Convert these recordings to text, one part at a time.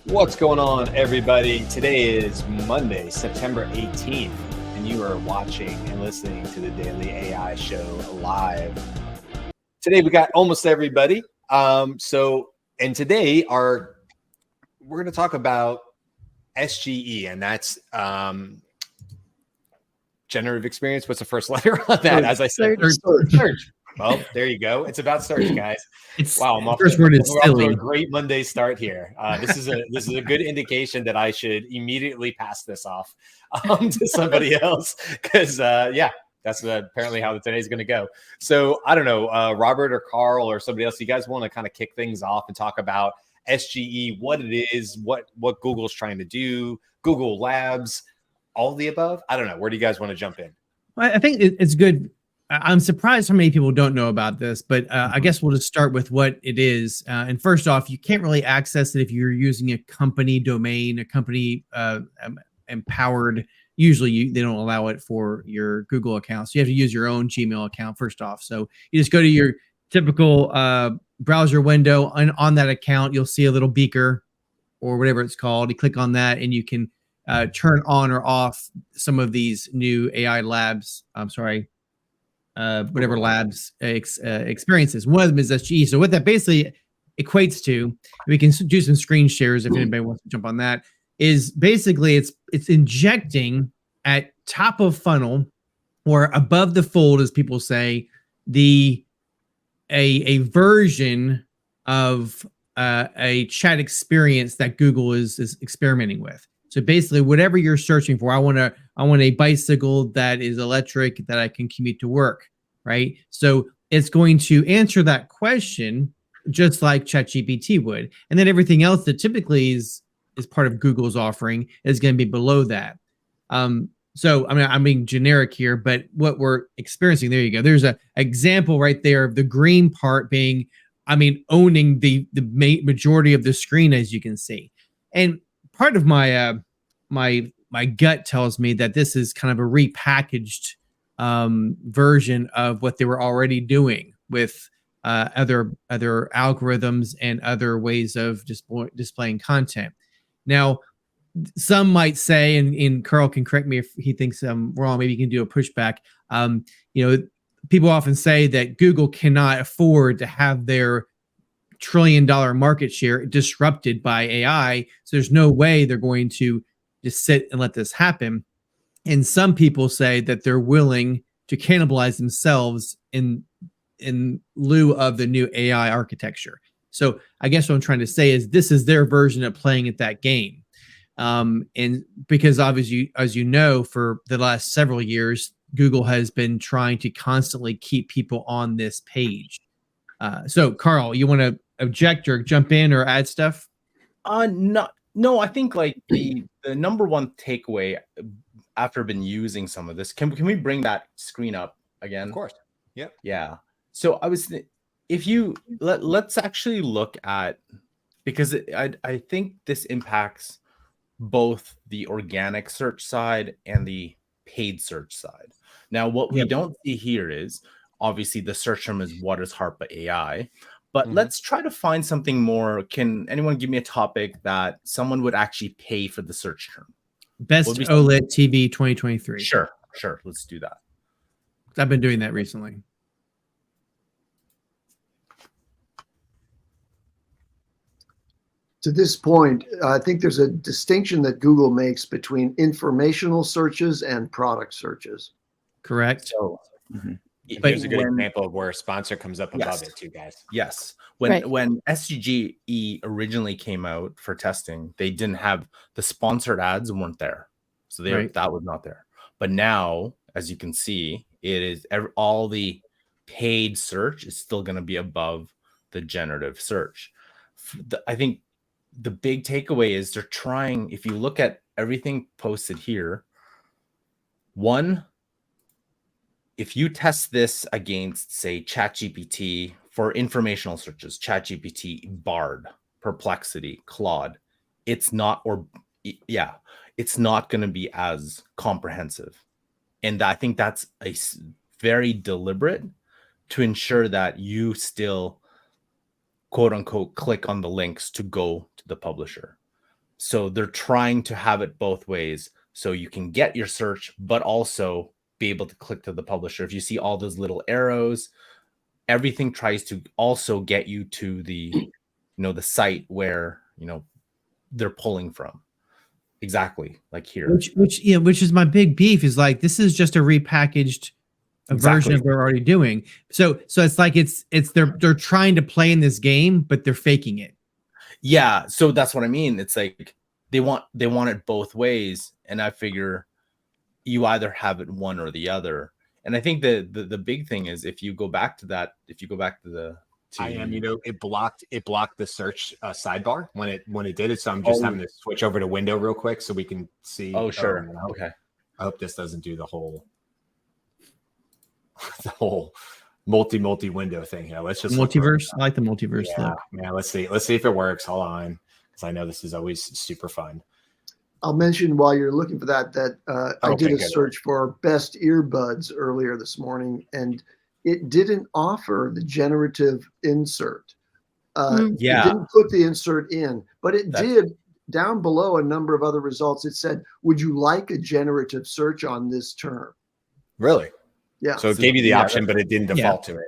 What's going on, everybody? Today is Monday, September 18th, and you are watching and listening to the Daily AI Show live. Today, we got almost everybody. And today we're going to talk about SGE, and that's generative experience. What's the first letter on that? As I said, search. Well, there you go. It's about search, guys. Wow, I'm off to a great Monday start here. This is a good indication that I should immediately pass this off to somebody else because that's apparently how today's going to go. So I don't know, Robert or Carl or somebody else. You guys want to kind of kick things off and talk about SGE, what it is, what Google's trying to do, Google Labs, all of the above? I don't know. Where do you guys want to jump in? I think it's good. I'm surprised how many people don't know about this, but I guess we'll just start with what it is. And first off, you can't really access it if you're using a company domain, a company empowered. Usually they don't allow it for your Google account. So you have to use your own Gmail account first off. So you just go to your typical browser window, and on that account, you'll see a little beaker or whatever it's called. You click on that and you can turn on or off some of these new AI labs. Whatever labs experiences. One of them is SGE. So what that basically equates to, we can do some screen shares if anybody wants to jump on that, is basically it's injecting at top of funnel or above the fold, as people say, a version of a chat experience that Google is experimenting with. So basically, whatever you're searching for, I want a bicycle that is electric that I can commute to work, right? So it's going to answer that question just like ChatGPT would, and then everything else that typically is part of Google's offering is going to be below that. So I mean, I'm being generic here, but what we're experiencing, there you go. There's an example right there of the green part being, owning the majority of the screen, as you can see, and part of my my gut tells me that this is kind of a repackaged version of what they were already doing with other algorithms and other ways of displaying content. Now, some might say, and Carl can correct me if he thinks I'm wrong. Maybe you can do a pushback. People often say that Google cannot afford to have their $1 trillion market share disrupted by AI. So there's no way they're going to just sit and let this happen. And some people say that they're willing to cannibalize themselves in lieu of the new AI architecture. So I guess what I'm trying to say is this is their version of playing at that game. And because obviously, as you know, for the last several years, Google has been trying to constantly keep people on this page. So Carl, you want to object or jump in or add stuff? No, I think like the number one takeaway after been using some of this, can we bring that screen up again? Of course. Yep. Yeah. So I was, if you let's actually look at, because I think this impacts both the organic search side and the paid search side. Now, what we don't see here is obviously the search term is what is HARPA AI. But let's try to find something more. Can anyone give me a topic that someone would actually pay for the search term? Best OLED TV 2023. Sure. Let's do that. I've been doing that recently. To this point, I think there's a distinction that Google makes between informational searches and product searches. Correct. So, Here's a good example of where a sponsor comes up above it too, guys. Yes. When SGE originally came out for testing, they didn't have the sponsored ads weren't there. So that was not there. But now, as you can see, it is all the paid search is still going to be above the generative search. I think the big takeaway is they're trying, if you look at everything posted here, if you test this against, say, ChatGPT for informational searches, ChatGPT, Bard, Perplexity, Claude, it's not going to be as comprehensive. And I think that's a very deliberate to ensure that you still, quote unquote, click on the links to go to the publisher. So they're trying to have it both ways. So you can get your search, but also be able to click to the publisher. If you see all those little arrows, everything tries to also get you to the, the site where, they're pulling from. Exactly. Like here. Which is my big beef, is like, this is just a repackaged version of what they're already doing. So it's like, they're trying to play in this game, but they're faking it. Yeah. So that's what I mean. It's like, they want it both ways. And I figure you either have it one or the other. And I think the big thing is, if you go back to the it blocked the search sidebar when it did it. So I'm just having to switch over to window real quick so we can see. Oh, sure. Okay. I hope this doesn't do the whole multi window thing here. Let's just multiverse. I like the multiverse. Yeah, man. Let's see if it works. Hold on, because I know this is always super fun. I'll mention while you're looking for that I did a search for best earbuds earlier this morning, and it didn't offer the generative insert. It didn't put the insert in, but it did down below a number of other results. It said, would you like a generative search on this term? Really? Yeah. So it gave you the option, but it didn't default to it.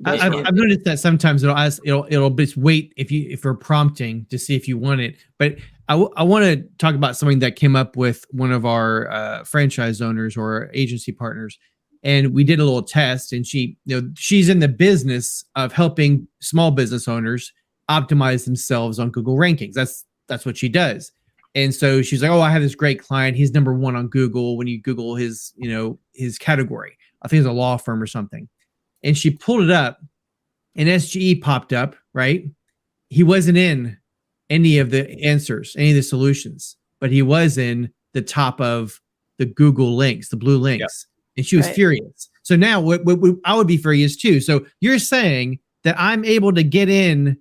I've noticed that sometimes it'll just wait if you're prompting to see if you want it. But I want to talk about something that came up with one of our franchise owners or agency partners, and we did a little test. And she's in the business of helping small business owners optimize themselves on Google rankings. That's what she does. And so she's like, oh, I have this great client. He's number one on Google when you Google his category. I think it's a law firm or something. And she pulled it up, and SGE popped up, right? He wasn't in any of the answers, any of the solutions, but he was in the top of the Google links, the blue links. Yep. And she was furious. So now what I would be furious too. So you're saying that I'm able to get in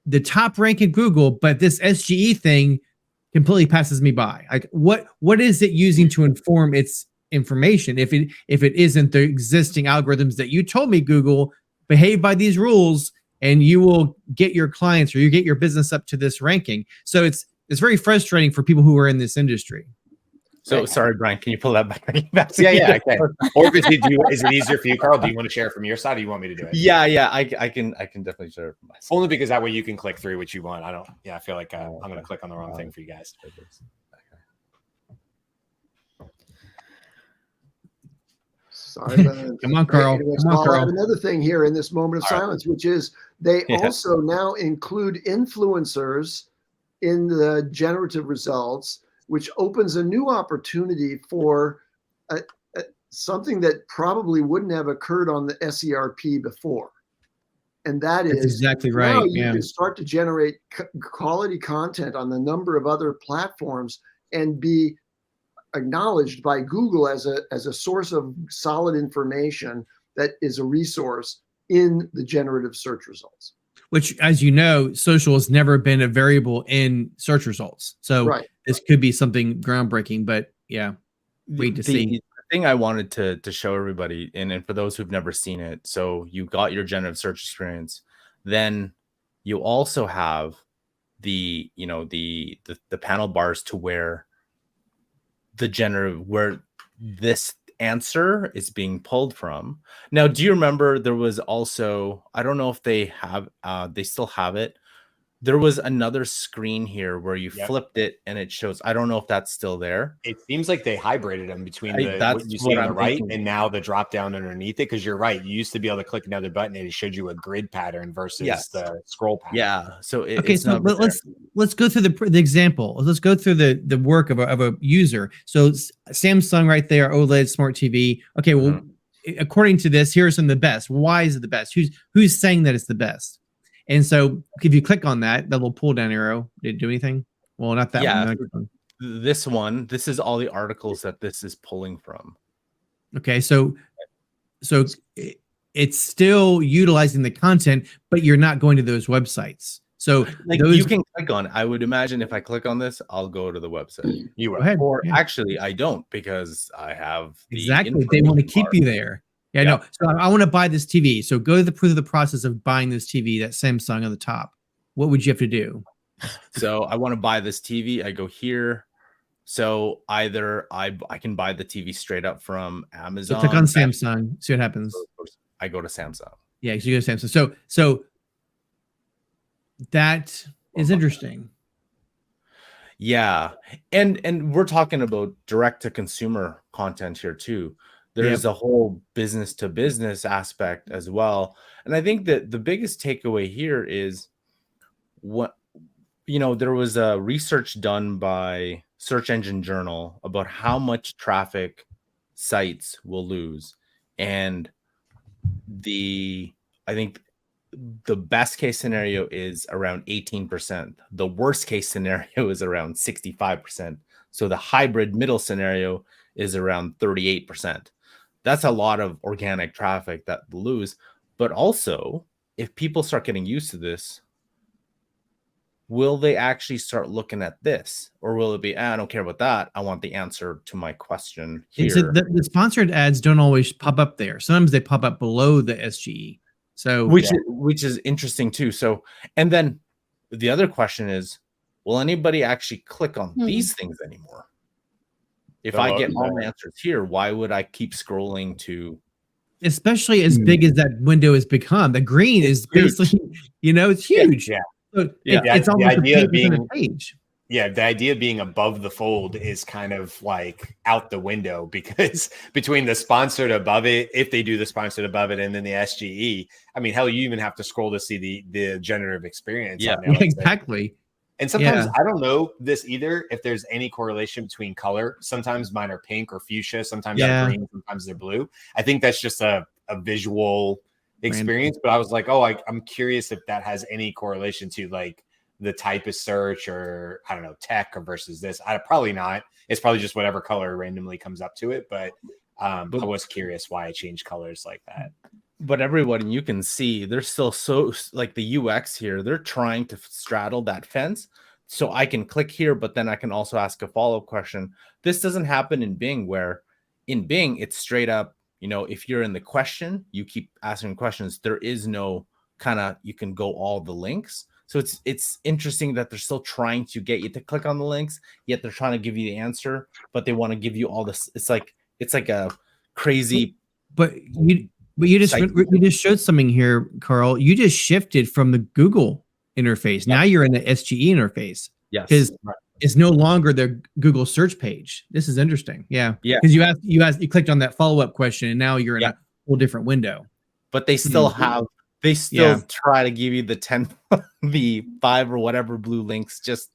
the top rank in Google, but this SGE thing completely passes me by. Like, what is it using to inform its information if it isn't the existing algorithms that you told me, Google, behave by these rules and you will get your clients or you get your business up to this ranking? So it's very frustrating for people who are in this industry. So sorry, Brian, can you pull that back? Yeah, I can. Or is it easier for you, Carl? Do you want to share it from your side, or do you want me to do it? Yeah, I can definitely share it from my side. Only because that way you can click through what you want. I feel like I'm going to click on the wrong thing for you guys. Sorry, come on, Carl. I have another thing here in this moment of silence, which is they also now include influencers in the generative results, which opens a new opportunity for something that probably wouldn't have occurred on the SERP before. And that is exactly right. Now you can start to generate quality content on the number of other platforms and be acknowledged by Google as a source of solid information that is a resource in the generative search results. Which, as you know, social has never been a variable in search results. So this could be something groundbreaking, but wait to see. The thing I wanted to show everybody, and for those who've never seen it, so you got your generative search experience, then you also have the panel bars to where this answer is being pulled from. Now, do you remember there was also, I don't know if they have, they still have it. There was another screen here where you flipped it and it shows. I don't know if that's still there. It seems like they hybrided them between what you see on the right and now the drop down underneath it. Because you're right, you used to be able to click another button and it showed you a grid pattern versus the scroll pattern. Yeah. So let's go through the example. Let's go through the work of a user. So Samsung right there, OLED smart TV. Okay, well, according to this, here are some of the best. Why is it the best? Who's saying that it's the best? And so if you click on that little pull down arrow, did it do anything? Well, not that one. This is all the articles that this is pulling from. Okay. So it's still utilizing the content, but you're not going to those websites. So you can click on it. I would imagine if I click on this, I'll go to the website. You go ahead. Or actually I don't, because I have exactly. They want to keep you there. Yeah, no. So I want to buy this TV. So go through the process of buying this TV, that Samsung on the top. What would you have to do? So I want to buy this TV. I go here. So either I can buy the TV straight up from Amazon. So click on Samsung. See what happens. I go to Samsung. Yeah, so you go to Samsung. So that is interesting. Yeah, and we're talking about direct to consumer content here too. There's a whole business to business aspect as well. And I think that the biggest takeaway here is what, there was a research done by Search Engine Journal about how much traffic sites will lose. And I think the best case scenario is around 18%. The worst case scenario is around 65%. So the hybrid middle scenario is around 38%. That's a lot of organic traffic that lose. But also, if people start getting used to this, will they actually start looking at this? Or will it be, I don't care about that. I want the answer to my question here. So the sponsored ads don't always pop up there. Sometimes they pop up below the SGE. So which is interesting too. So, and then the other question is, will anybody actually click on these things anymore? If I get all my answers here, why would I keep scrolling to? Especially as big as that window has become. The green is basically, it's huge. Yeah. So it's almost a page within a page. Yeah, the idea of being above the fold is kind of like out the window, because between the sponsored above it, if they do the sponsored above it, and then the SGE, I mean, hell, you even have to scroll to see the generative experience. Yeah, on there, exactly. And sometimes I don't know this either, if there's any correlation between color. Sometimes mine are pink or fuchsia, sometimes they're green, sometimes they're blue. I think that's just a visual experience, but I was like, I'm curious if that has any correlation to like the type of search, or I don't know, tech or versus this. Probably not. It's probably just whatever color randomly comes up to it. But I was curious why I changed colors like that. But everyone, you can see they're still so like the UX here, they're trying to straddle that fence. So I can click here, but then I can also ask a follow-up question. This doesn't happen in Bing, where in Bing, it's straight up, if you're in the question, you keep asking questions. There is no you can go all the links. So it's interesting that they're still trying to get you to click on the links, yet they're trying to give you the answer, but they want to give you all this. It's like a crazy. But you just showed something here, Carl. You just shifted from the Google interface. Now you're in the SGE interface. Yes, because it's no longer the Google search page. This is interesting. Yeah, because you clicked on that follow up question, and now you're in a whole different window. But they still have. They still try to give you the 10, the 5 or whatever blue links, just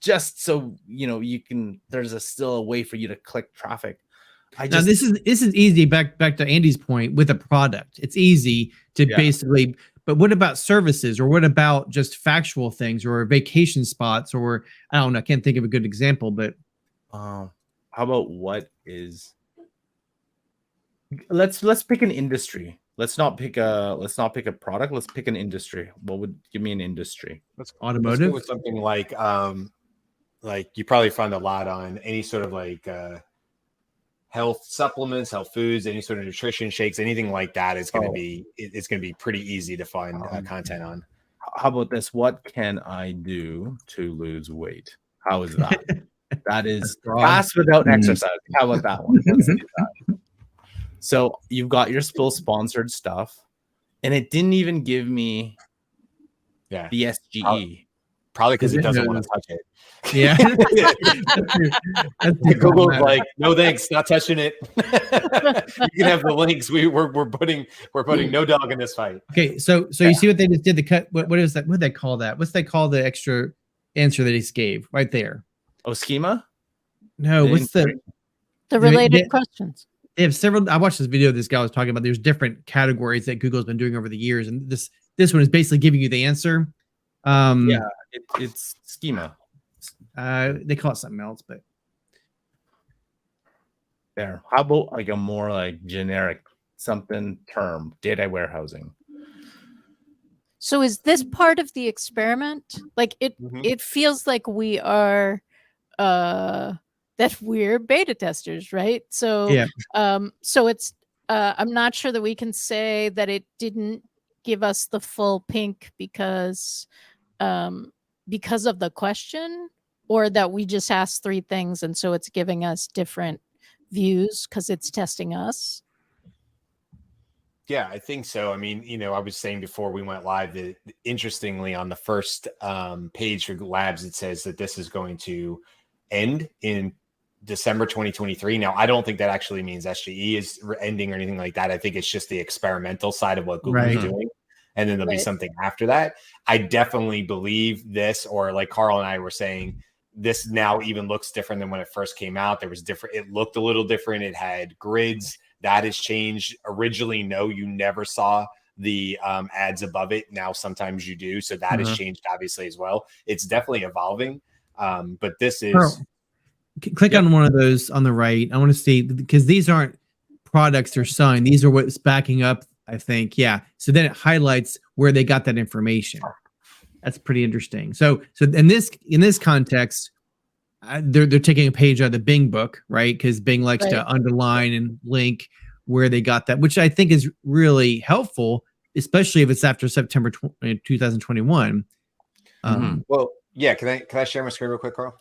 so you can. There's still a way for you to click traffic. Now this is easy. Back to Andy's point with a product, it's easy to basically. But what about services, or what about just factual things, or vacation spots, or I don't know. I can't think of a good example, but how about what is? Let's pick an industry. Let's not pick a product. Let's pick an industry. What would give me an industry? Automotive. Let's go with something like you probably find a lot on any sort of like health supplements, health foods, any sort of nutrition shakes, anything like that is going to be pretty easy to find content on. How about this? What can I do to lose weight? How is that? That is fast without exercise. How about that one? Let's do that. So you've got your sponsored stuff, and it didn't even give me the SGE. Probably because it doesn't want to touch it. Yeah. Google's like, no thanks, not touching it. You can have the links. We're putting no dog in this fight. Okay, so you see what they just did? The cut. What is that? What do they call that? What's they call the extra answer that he gave right there? Oh, schema? No, what's the related questions? They have several. I watched this video. This guy was talking about. There's different categories that Google's been doing over the years, and this one is basically giving you the answer. It's schema. They call it something else, but there. How about like a more like generic something term? Data warehousing. So is this part of the experiment? Like it feels like we are that we're beta testers, right? So so it's I'm not sure that we can say that it didn't give us the full pink because because of the question, or that we just asked 3 things and so it's giving us different views because it's testing us? Yeah, I think so. I mean, I was saying before we went live that interestingly on the first page for labs, it says that this is going to end in December 2023. Now, I don't think that actually means SGE is ending or anything like that. I think it's just the experimental side of what Google is doing. And then there'll be something after that. I definitely believe this, or like Carl and I were saying, this now even looks different than when it first came out. There was different. It looked a little different. It had grids. That has changed. Originally, no, you never saw the ads above it. Now sometimes you do. So that has changed obviously as well. It's definitely evolving. But this is... Carl, click on one of those on the right. I want to see, because these aren't products they're selling. These are what's backing up, I think. Yeah. So then it highlights where they got that information. That's pretty interesting. So in this context, they're taking a page out of the Bing book, right? Because Bing likes to underline and link where they got that, which I think is really helpful, especially if it's after September 2021. Well, yeah. Can I share my screen real quick, Carl?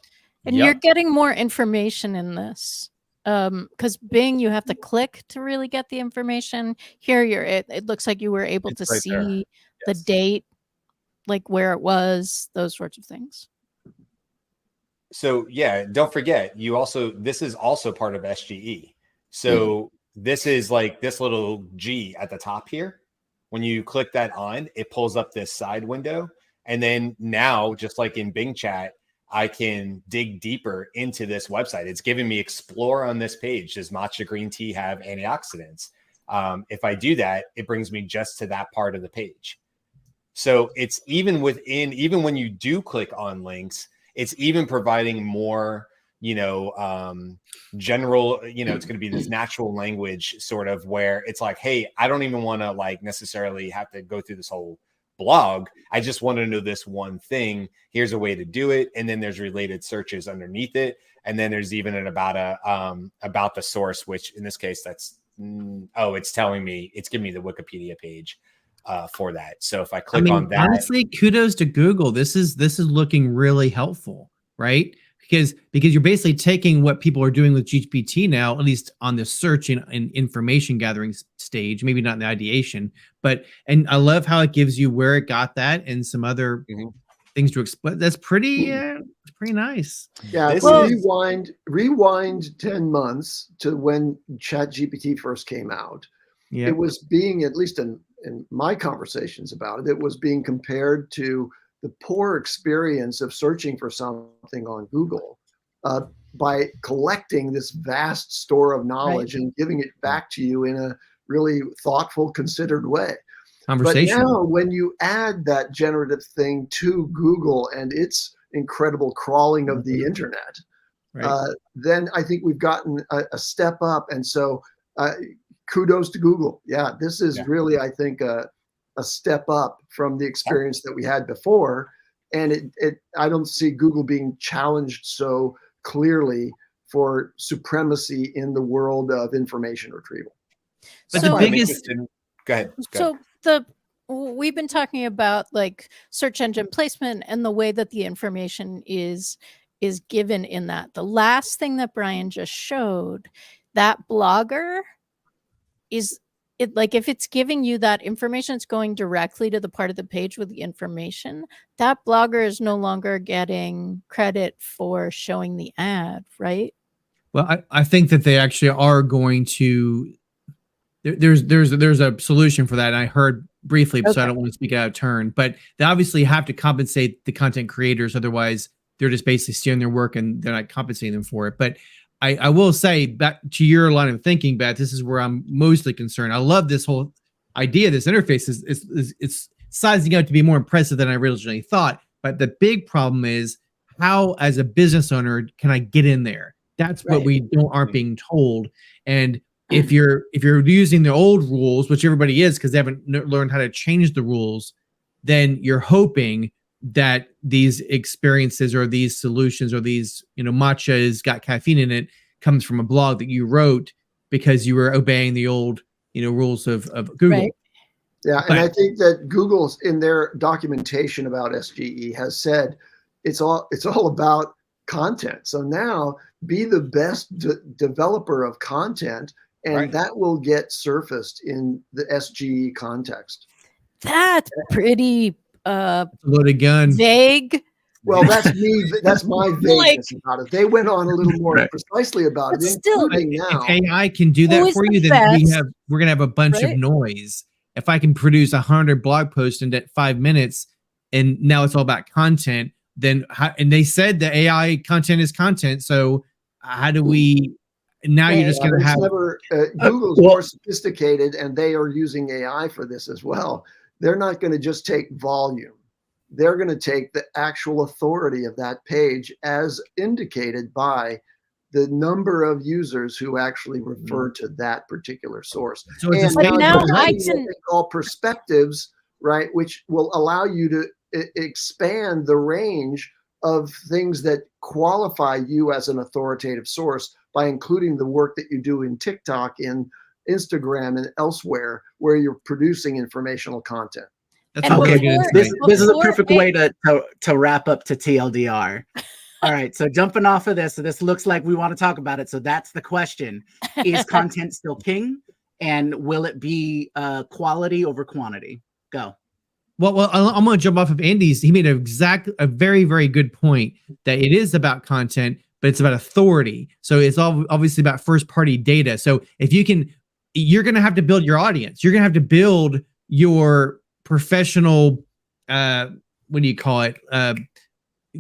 And you're getting more information in this. Because Bing, you have to click to really get the information. Here, it looks like you were able to see the date, like where it was, those sorts of things. So yeah, don't forget, this is also part of SGE. So this is like this little G at the top here. When you click that on, it pulls up this side window. And then now, just like in Bing Chat, I can dig deeper into this website. It's giving me explore on this page. Does matcha green tea have antioxidants? If I do that, it brings me just to that part of the page. So it's even when you do click on links, it's even providing more, general, it's going to be this natural language sort of where it's like, hey, I don't even want to like necessarily have to go through this whole blog. I just want to know this one thing. Here's a way to do it. And then there's related searches underneath it. And then there's even an about the source, which in this case, it's giving me the Wikipedia page for that. So if I click on that, honestly, kudos to Google. This is looking really helpful, right? Because you're basically taking what people are doing with GPT now, at least on the search and information gathering stage, maybe not in the ideation, and I love how it gives you where it got that and some other things to explain. That's pretty nice. Yeah. Rewind 10 months to when ChatGPT first came out. Yeah. It was being, at least in my conversations about it was being compared to the poor experience of searching for something on Google by collecting this vast store of knowledge and giving it back to you in a really thoughtful, considered way. But now when you add that generative thing to Google and its incredible crawling of the internet, then I think we've gotten a step up. And so kudos to Google. Yeah, this is really, I think, a step up from the experience that we had before. And I don't see Google being challenged so clearly for supremacy in the world of information retrieval. But the biggest... Go ahead. So we've been talking about like search engine placement and the way that the information is given in that. The last thing that Brian just showed, that blogger is it, like if it's giving you that information, it's going directly to the part of the page with the information. That blogger is no longer getting credit for showing the ad, right? Well, I think that they actually are going to. There's a solution for that. And I heard briefly, so I don't want to speak out of turn, but they obviously have to compensate the content creators. Otherwise, they're just basically stealing their work and they're not compensating them for it. But I will say, back to your line of thinking, Beth, this is where I'm mostly concerned. I love this whole idea. This interface it's sizing out to be more impressive than I originally thought. But the big problem is, how, as a business owner, can I get in there? That's what we aren't being told. And if you're using the old rules, which everybody is because they haven't learned how to change the rules, then you're hoping that these experiences or these solutions or these, matcha has got caffeine in it, comes from a blog that you wrote because you were obeying the old, rules of Google. Right. Yeah. And I think that Google's in their documentation about SGE has said it's all about content. So now be the best developer of content, and that will get surfaced in the SGE context. That's pretty loaded gun. vague. Well, that's me. That's my vagueness about it. They went on a little more precisely about it. Still, if AI can do that for you, then we're gonna have a bunch of noise. If I can produce 100 blog posts in 5 minutes, and now it's all about content, then and they said that AI content is content. So how do we? Now you're just gonna have. Google's more sophisticated, and they are using AI for this as well. They're not going to just take volume. They're going to take the actual authority of that page as indicated by the number of users who actually refer to that particular source. So it's now I can call perspectives, right, which will allow you to expand the range of things that qualify you as an authoritative source by including the work that you do in TikTok, in Instagram, and elsewhere where you're producing informational content. That's okay. This is a perfect way to wrap up to TLDR. All right, so jumping off of this, so this looks like we want to talk about it. So that's the question: is content still king, and will it be quality over quantity? Go. Well, I'm going to jump off of Andy's. He made a very, very good point that it is about content, but it's about authority. So it's obviously about first-party data. So if you're going to have to build your audience. You're going to have to build your professional, what do you call it? You're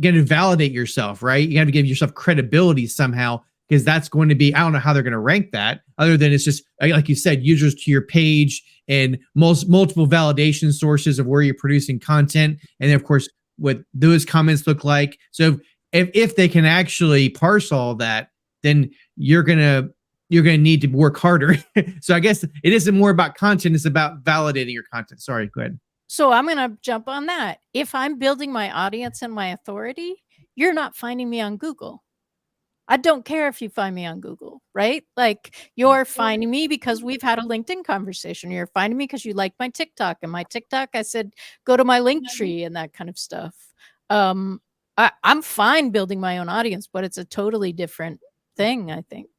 going to validate yourself, right? You have to give yourself credibility somehow, because that's going to be, I don't know how they're going to rank that, other than it's just, like you said, users to your page and multiple validation sources of where you're producing content. And then, of course, what those comments look like. So if they can actually parse all that, then you're going to need to work harder. So I guess it isn't more about content. It's about validating your content. Sorry, go ahead. So I'm going to jump on that. If I'm building my audience and my authority, you're not finding me on Google. I don't care if you find me on Google, right? Like, you're finding me because we've had a LinkedIn conversation. You're finding me because you like my TikTok, and my TikTok, I said, go to my link tree and that kind of stuff. I'm fine building my own audience, but it's a totally different thing, I think.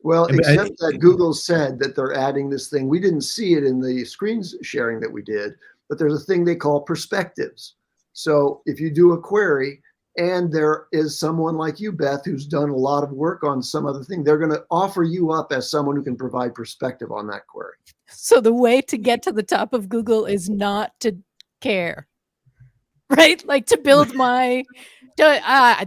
Well, except that Google said that they're adding this thing. We didn't see it in the screens sharing that we did, but there's a thing they call perspectives. So if you do a query, and there is someone like you, Beth, who's done a lot of work on some other thing, they're going to offer you up as someone who can provide perspective on that query. So the way to get to the top of Google is not to care, right? Like, to build my, I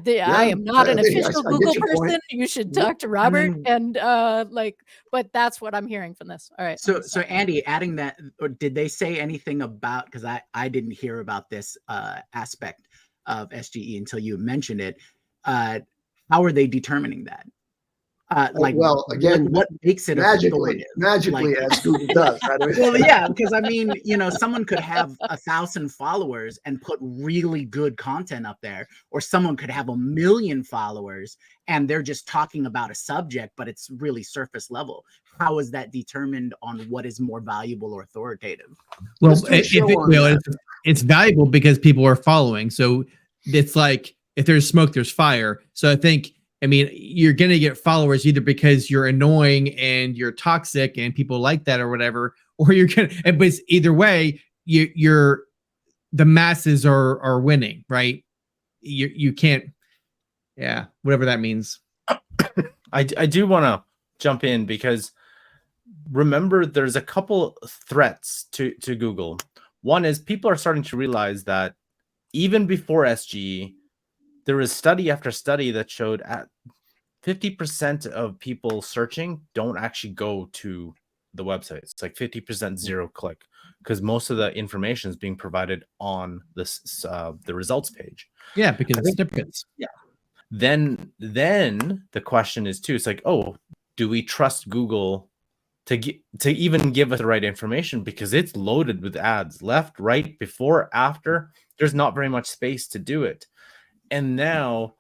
am not an official Google person. You should talk to Robert. And but that's what I'm hearing from this. All right. So Andy, adding that, or did they say anything about, because I didn't hear about this aspect of SGE until you mentioned it. How are they determining that? Well, again, what makes it magically, as Google does. Right? Well, yeah, because I mean, someone could have 1,000 followers and put really good content up there, or someone could have 1 million followers and they're just talking about a subject, but it's really surface level. How is that determined on what is more valuable or authoritative? Well, it's valuable because people are following. So it's like, if there's smoke, there's fire. So I mean, you're going to get followers either because you're annoying and you're toxic and people like that or whatever, or you're going to, but either way, the masses are winning, right? You can't, whatever that means. I do want to jump in, because remember, there's a couple threats to Google. One is people are starting to realize that even before SGE, there is study after study that showed at 50% of people searching don't actually go to the website. It's like 50% zero click, because most of the information is being provided on this the results page. Yeah, because it's snippets. Yeah. Then the question is too. It's like, oh, do we trust Google to even give us the right information, because it's loaded with ads left, right, before, after. There's not very much space to do it. And now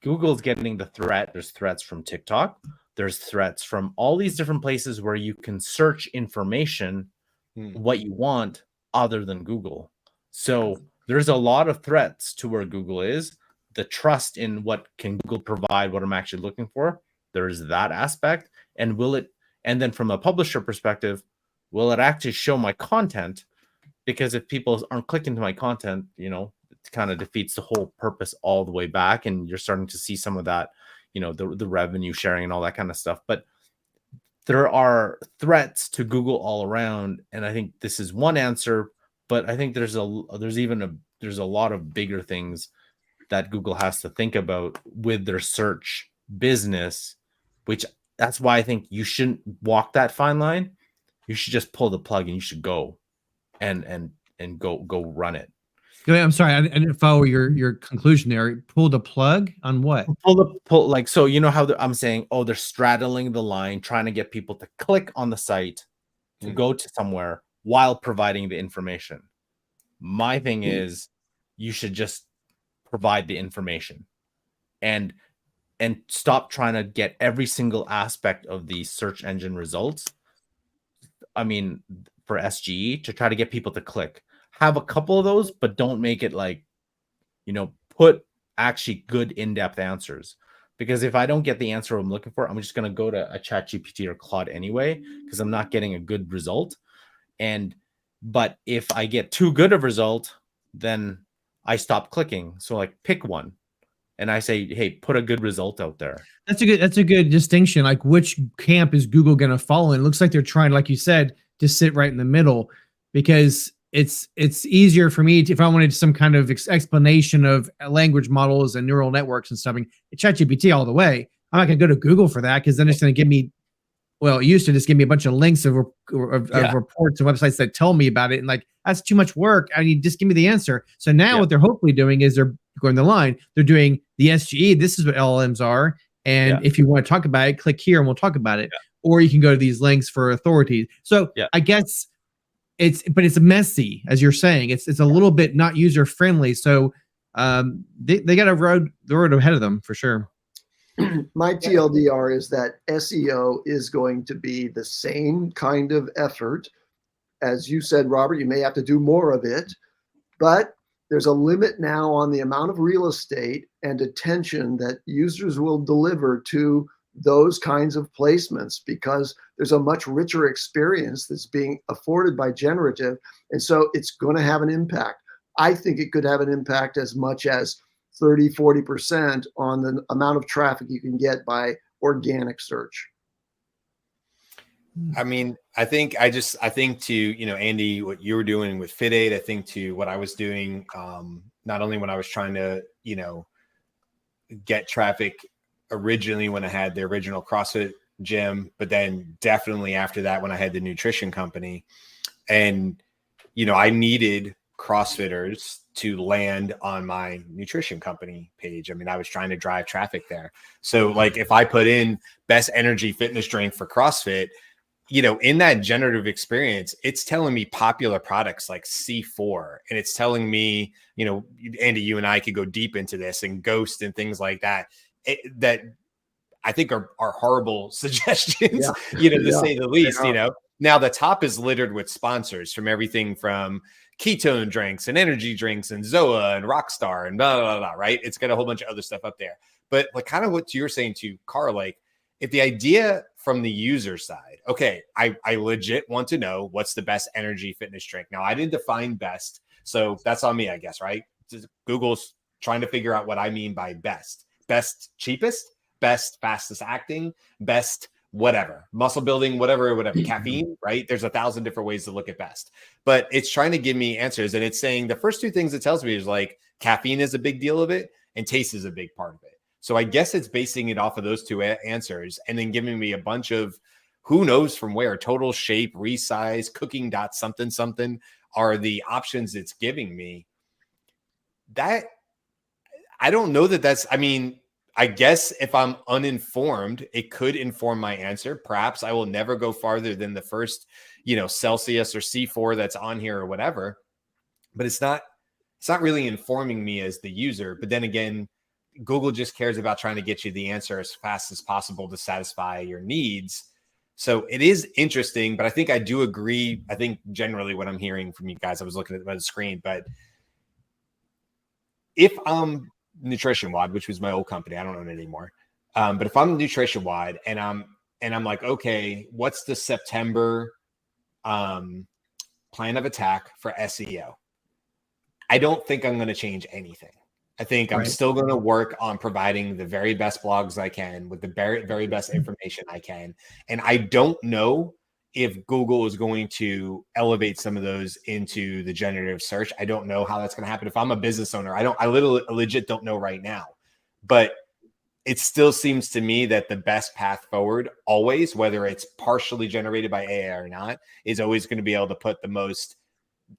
Google's getting the threat. There's threats from TikTok. There's threats from all these different places where you can search information, what you want, other than Google. So there's a lot of threats to where Google is. the trust in what can Google provide, what I'm actually looking for. There's that aspect. And then from a publisher perspective, will it actually show my content? Because if people aren't clicking to my content, it kind of defeats the whole purpose all the way back. And you're starting to see some of that, the revenue sharing and all that kind of stuff. But there are threats to Google all around. And I think this is one answer, but I think there's a lot of bigger things that Google has to think about with their search business, which that's why I think you shouldn't walk that fine line. You should just pull the plug and you should go and go run it. I'm sorry, I didn't follow your conclusion there. Pull the plug on what? Pull like, so you know how I'm saying, they're straddling the line, trying to get people to click on the site to go to somewhere while providing the information. My thing is, you should just provide the information and stop trying to get every single aspect of the search engine results. I mean, for SGE to try to get people to click. Have a couple of those, but don't make it like, put actually good in-depth answers. Because if I don't get the answer I'm looking for, I'm just going to go to a ChatGPT or Claude anyway, because I'm not getting a good result. But if I get too good of a result, then I stop clicking. So like pick one. And I say, hey, put a good result out there. That's a good distinction. Like, which camp is Google going to follow? And it looks like they're trying, like you said, to sit right in the middle, because it's easier for me if I wanted some kind of explanation of language models and neural networks and stuff. ChatGPT all the way. I'm not going to go to Google for that, because then it's going to give me. Well, it used to just give me a bunch of links of reports and websites that tell me about it. And like, that's too much work. I need, just give me the answer. So now what they're hopefully doing is they're going the line. They're doing the SGE. This is what LLMs are. And if you want to talk about it, click here and we'll talk about it. Or you can go to these links for authorities. So I guess it's messy, as you're saying. It's a little bit not user friendly. So they got the road ahead of them for sure. My TLDR is that SEO is going to be the same kind of effort. As you said, Robert, you may have to do more of it, but there's a limit now on the amount of real estate and attention that users will deliver to those kinds of placements, because there's a much richer experience that's being afforded by generative. And so it's going to have an impact. I think it could have an impact as much as 30-40% on the amount of traffic you can get by organic search. I mean, I think to, Andy, what you were doing with Fit8, I think to what I was doing, not only when I was trying to, get traffic originally when I had the original CrossFit gym, but then definitely after that, when I had the nutrition company, and, I needed CrossFitters to land on my nutrition company page. I mean, I was trying to drive traffic there. So like, if I put in best energy fitness drink for CrossFit, in that generative experience, it's telling me popular products like C4, and it's telling me, Andy, you and I could go deep into this, and Ghost and things like that, that I think are horrible suggestions, to say the least. Now the top is littered with sponsors from everything from ketone drinks and energy drinks and Zoa and Rockstar and blah, blah, blah, right? It's got a whole bunch of other stuff up there. But like kind of what you were saying to Carl, like if the idea from the user side, okay, I legit want to know what's the best energy fitness drink. Now I didn't define best, so that's on me, I guess, right? Google's trying to figure out what I mean by best. Best cheapest, best fastest acting, best whatever, muscle building, whatever, caffeine, right? There's 1,000 different ways to look at best, but it's trying to give me answers. And it's saying the first two things it tells me is like caffeine is a big deal of it and taste is a big part of it. So I guess it's basing it off of those two answers and then giving me a bunch of who knows from where, total shape, resize, cooking dot something are the options it's giving me. That I don't know that's, I mean, I guess if I'm uninformed, it could inform my answer. Perhaps I will never go farther than the first, Celsius or C4 that's on here or whatever, but it's not really informing me as the user. But then again, Google just cares about trying to get you the answer as fast as possible to satisfy your needs. So it is interesting, but I think I do agree. I think generally what I'm hearing from you guys, I was looking at the screen, but if I'm Nutrition Wad, which was my old company. I don't own it anymore. But if I'm Nutrition Wad and I'm like, okay, what's the September plan of attack for SEO? I don't think I'm going to change anything. I think I'm still going to work on providing the very best blogs I can with the very, very best information I can. And I don't know if Google is going to elevate some of those into the generative search. I don't know how that's going to happen. If I'm a business owner, I literally legit don't know right now. But it still seems to me that the best path forward always, whether it's partially generated by AI or not, is always going to be able to put the most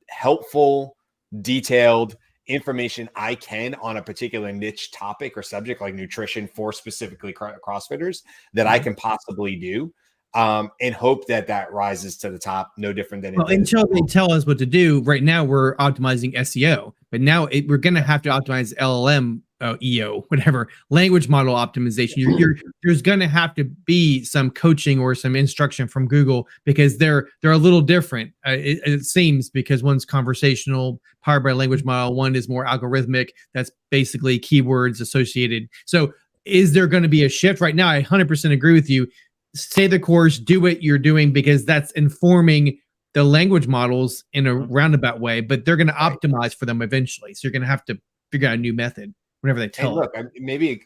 helpful, detailed information I can on a particular niche topic or subject like nutrition for specifically CrossFitters that I can possibly do, and hope that rises to the top, no different than until they tell us what to do. Right now we're optimizing SEO, but now we're going to have to optimize LLM, EO, whatever, language model optimization. There's going to have to be some coaching or some instruction from Google, because they're a little different. It seems, because one's conversational, powered by language model, one is more algorithmic. That's basically keywords associated. So is there going to be a shift? Right now, I 100% agree with you. Stay the course, do what you're doing, because that's informing the language models in a roundabout way, but they're going to optimize for them eventually. So you're going to have to figure out a new method whenever they tell. And look, maybe,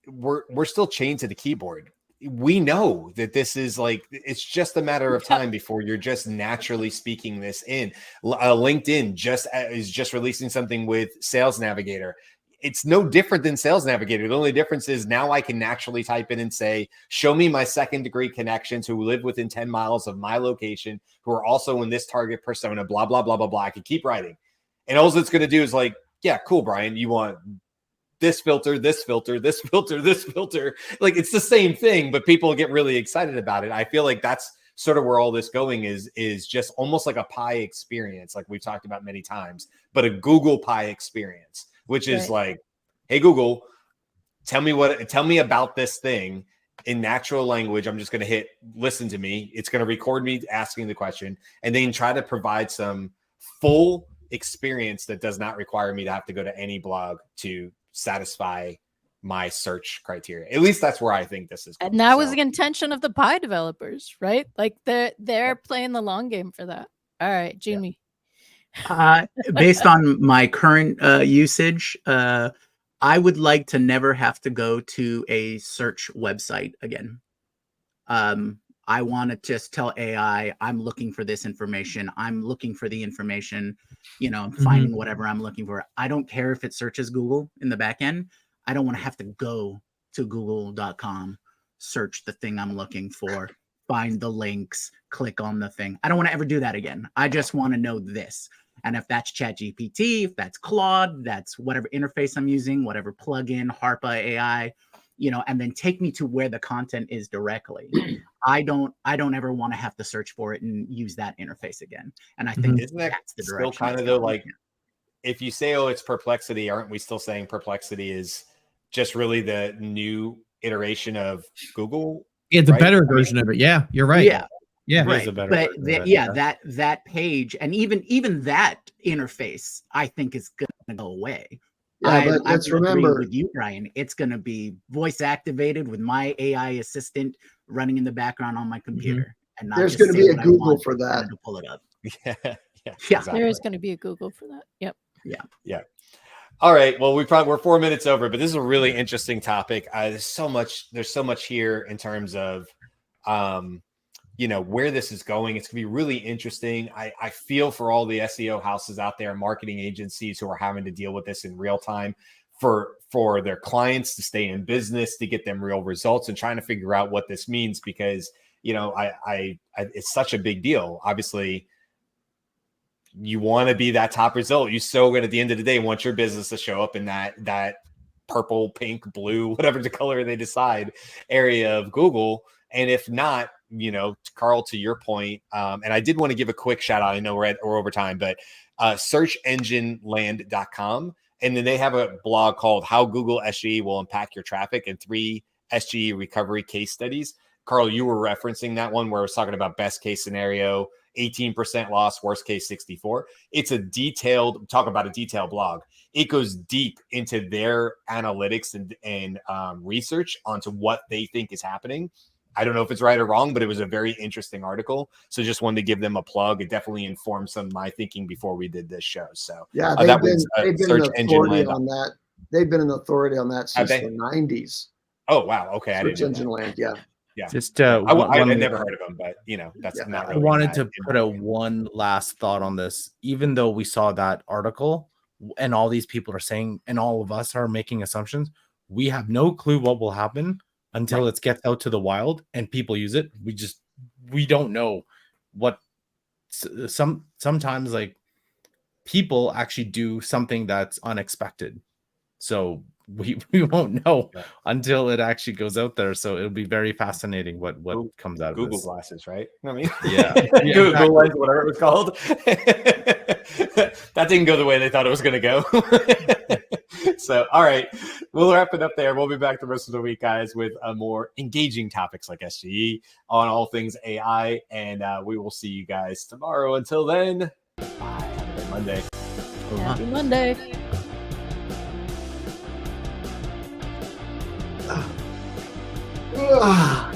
we're still chained to the keyboard. We know that this is like, it's just a matter of time before you're just naturally speaking this in. LinkedIn is just releasing something with Sales Navigator. It's no different than Sales Navigator. The only difference is now I can naturally type in and say, show me my second-degree connections who live within 10 miles of my location, who are also in this target persona, blah, blah, blah, blah, blah. I can keep writing. And all it's going to do is like, yeah, cool, Brian, you want this filter, this filter, this filter, this filter. Like, it's the same thing, but people get really excited about it. I feel like that's sort of where all this going is just almost like a pie experience, like we've talked about many times, but a Google pie experience, which is like, hey, Google, tell me about this thing in natural language. I'm just going to hit listen to me. It's going to record me asking the question, and then try to provide some full experience that does not require me to have to go to any blog to satisfy my search criteria. At least that's where I think this is going. And that was the intention of the pie developers, right? Like they're playing the long game for that. All right, Jamie. Based on my current usage, I would like to never have to go to a search website again. I want to just tell AI, I'm looking for this information. I'm looking for the information. I'm finding whatever I'm looking for. I don't care if it searches Google in the back end. I don't want to have to go to google.com, search the thing I'm looking for, find the links, click on the thing. I don't want to ever do that again. I just want to know this. And if that's ChatGPT, if that's Claude, that's whatever interface I'm using, whatever plugin, Harpa AI, and then take me to where the content is directly. I don't ever want to have to search for it and use that interface again. And I think that's the direction. Still kind of though, like, if you say, oh, it's Perplexity, aren't we still saying Perplexity is just really the new iteration of Google? Yeah, the better version of it. Yeah, you're right. Yeah, right. But that page, and even that interface, I think is going to go away. Yeah, but let's remember with you, Brian, it's going to be voice activated with my AI assistant running in the background on my computer, and not there's going to be a Google for that to pull it up. Yeah, exactly. There is going to be a Google for that. Yep. Yeah. All right. Well, we're 4 minutes over, but this is a really interesting topic. There's so much here in terms of, where this is going. It's gonna be really interesting. I feel for all the SEO houses out there, marketing agencies who are having to deal with this in real time for their clients to stay in business, to get them real results, and trying to figure out what this means, because, it's such a big deal. Obviously, you want to be that top result. You so good at the end of the day want your business to show up in that purple, pink, blue, whatever the color they decide area of Google. And if not, Carl, to your point, and I did want to give a quick shout out. I know we're over time, but searchengineland.com. And then they have a blog called How Google SGE Will Impact Your Traffic and 3 SGE recovery case studies. Carl, you were referencing that one where I was talking about best case scenario 18% loss, worst case 64. It's a detailed, talk about a detailed blog. It goes deep into their analytics and research onto what they think is happening. I don't know if it's right or wrong, but it was a very interesting article. So just wanted to give them a plug. It definitely informed some of my thinking before we did this show. So yeah, they've been search an authority on that. They've been an authority on that since the 90s. Oh, wow. Okay. Search engine land. Yeah. Yeah. Just I had never heard of them, but that's not really. I wanted to put out one last thought on this. Even though we saw that article and all these people are saying, and all of us are making assumptions, we have no clue what will happen until it gets out to the wild and people use it. We don't know what sometimes like people actually do something that's unexpected. So we won't know until it actually goes out there. So it'll be very fascinating what comes out of Google this. Glasses, right? I mean, yeah, Google Lens, whatever it was called. That didn't go the way they thought it was going to go. So, all right, we'll wrap it up there. We'll be back the rest of the week, guys, with more engaging topics like SGE on all things AI, and we will see you guys tomorrow. Until then, bye. Have a good Monday. Happy Monday. Ugh.